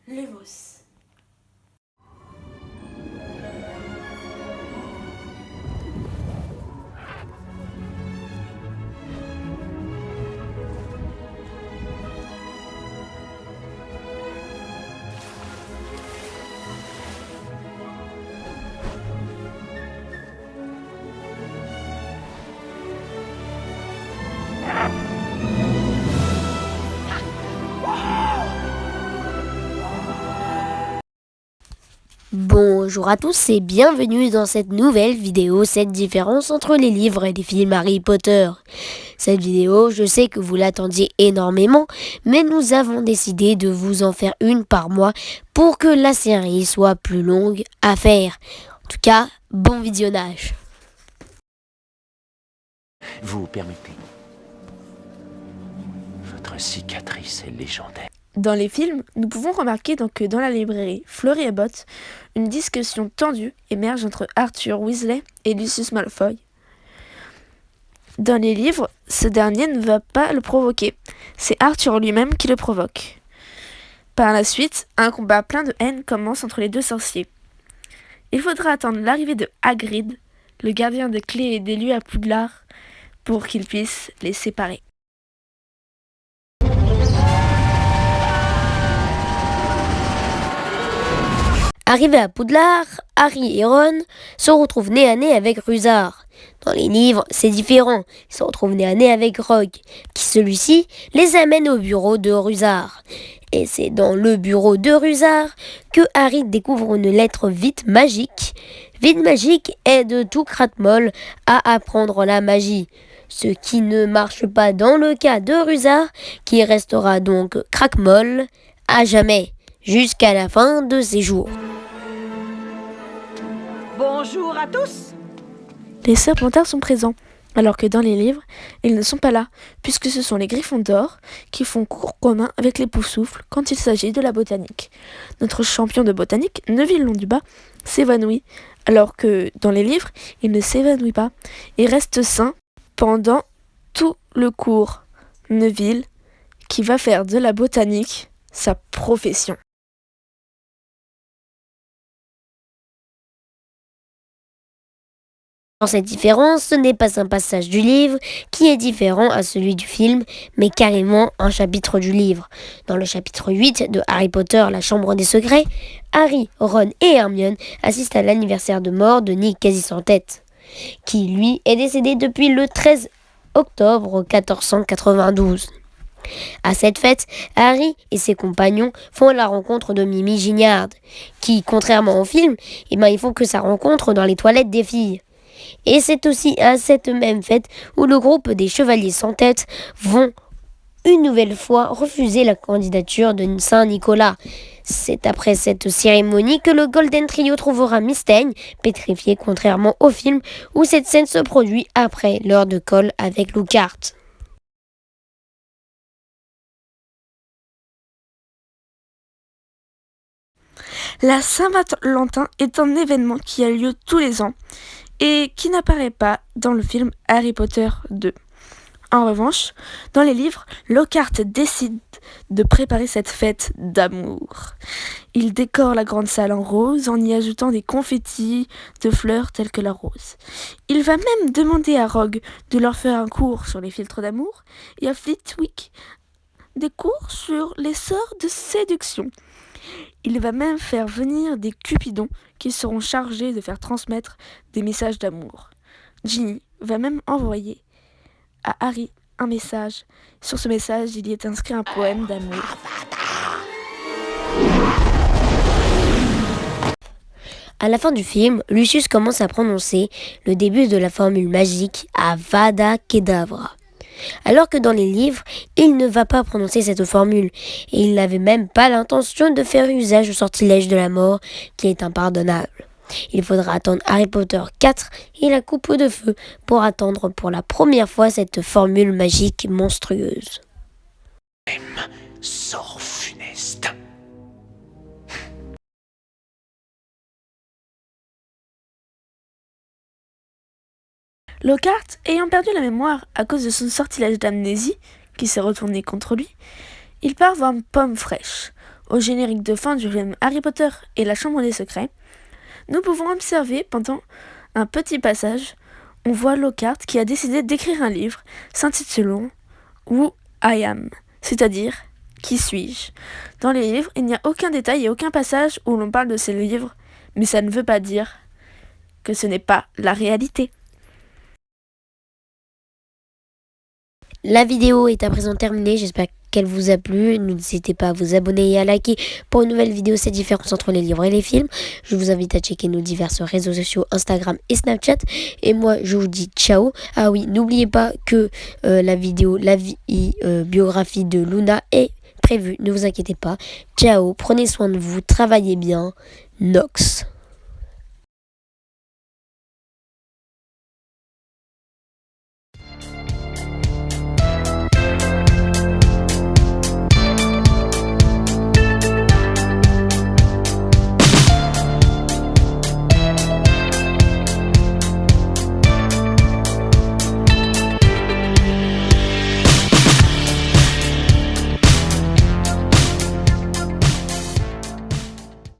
Levos. Bonjour à tous et bienvenue dans cette nouvelle vidéo, cette différence entre les livres et les films Harry Potter. Cette vidéo, je sais que vous l'attendiez énormément, mais nous avons décidé de vous en faire une par mois pour que la série soit plus longue à faire. En tout cas, bon visionnage. Vous permettez. Votre cicatrice est légendaire. Dans les films, nous pouvons remarquer que dans la librairie Fleury et Botte, une discussion tendue émerge entre Arthur Weasley et Lucius Malfoy. Dans les livres, ce dernier ne va pas le provoquer, c'est Arthur lui-même qui le provoque. Par la suite, un combat plein de haine commence entre les deux sorciers. Il faudra attendre l'arrivée de Hagrid, le gardien des clés et des lieux à Poudlard, pour qu'il puisse les séparer. Arrivés à Poudlard, Harry et Ron se retrouvent nez à nez avec Rusard. Dans les livres, c'est différent. Ils se retrouvent nez à nez avec Rogue, qui celui-ci les amène au bureau de Rusard. Et c'est dans le bureau de Rusard que Harry découvre une lettre vite magique. Vite magique aide tout Cratmol à apprendre la magie. Ce qui ne marche pas dans le cas de Rusard, qui restera donc Crackmol à jamais, jusqu'à la fin de ses jours. Bonjour à tous. Les Serpentards sont présents, alors que dans les livres, ils ne sont pas là, puisque ce sont les Gryffondors qui font cours commun avec les Poufsouffles quand il s'agit de la botanique. Notre champion de botanique, Neville Londubat, s'évanouit, alors que dans les livres, il ne s'évanouit pas et reste sain pendant tout le cours. Neville, qui va faire de la botanique sa profession. Dans cette différence, ce n'est pas un passage du livre qui est différent à celui du film, mais carrément un chapitre du livre. Dans le chapitre 8 de Harry Potter, la Chambre des Secrets, Harry, Ron et Hermione assistent à l'anniversaire de mort de Nick Quasi-Sans-Tête, qui lui est décédé depuis le 13 octobre 1492. À cette fête, Harry et ses compagnons font la rencontre de Mimi Gignard, qui, contrairement au film, il faut que sa rencontre dans les toilettes des filles. Et c'est aussi à cette même fête où le groupe des Chevaliers sans tête vont une nouvelle fois refuser la candidature de Saint-Nicolas. C'est après cette cérémonie que le Golden Trio trouvera Mystaigne, pétrifié contrairement au film où cette scène se produit après l'heure de colle avec Lockhart. La Saint-Valentin est un événement qui a lieu tous les ans et qui n'apparaît pas dans le film Harry Potter 2. En revanche, dans les livres, Lockhart décide de préparer cette fête d'amour. Il décore la grande salle en rose en y ajoutant des confettis de fleurs telles que la rose. Il va même demander à Rogue de leur faire un cours sur les filtres d'amour et à Flitwick des cours sur les sorts de séduction. Il va même faire venir des cupidons qui seront chargés de faire transmettre des messages d'amour. Ginny va même envoyer à Harry un message. Sur ce message, il y est inscrit un poème d'amour. À la fin du film, Lucius commence à prononcer le début de la formule magique Avada Kedavra. Alors que dans les livres, il ne va pas prononcer cette formule, et il n'avait même pas l'intention de faire usage du sortilège de la mort, qui est impardonnable. Il faudra attendre Harry Potter 4 et la coupe de feu pour attendre pour la première fois cette formule magique monstrueuse. Sort funeste. Lockhart, ayant perdu la mémoire à cause de son sortilège d'amnésie, qui s'est retourné contre lui, il part voir Pomme Fraîche, au générique de fin du film Harry Potter et la Chambre des Secrets, nous pouvons observer pendant un petit passage, on voit Lockhart qui a décidé d'écrire un livre s'intitulant Who I Am, c'est-à-dire Qui suis-je. Dans les livres, il n'y a aucun détail et aucun passage où l'on parle de ces livres, mais ça ne veut pas dire que ce n'est pas la réalité. La vidéo est à présent terminée, j'espère qu'elle vous a plu. N'hésitez pas à vous abonner et à liker pour une nouvelle vidéo, cette différence entre les livres et les films. Je vous invite à checker nos divers réseaux sociaux, Instagram et Snapchat. Et moi, je vous dis ciao. Ah oui, n'oubliez pas que la vidéo, la vie biographie de Luna est prévue, ne vous inquiétez pas. Ciao, prenez soin de vous, travaillez bien. Nox.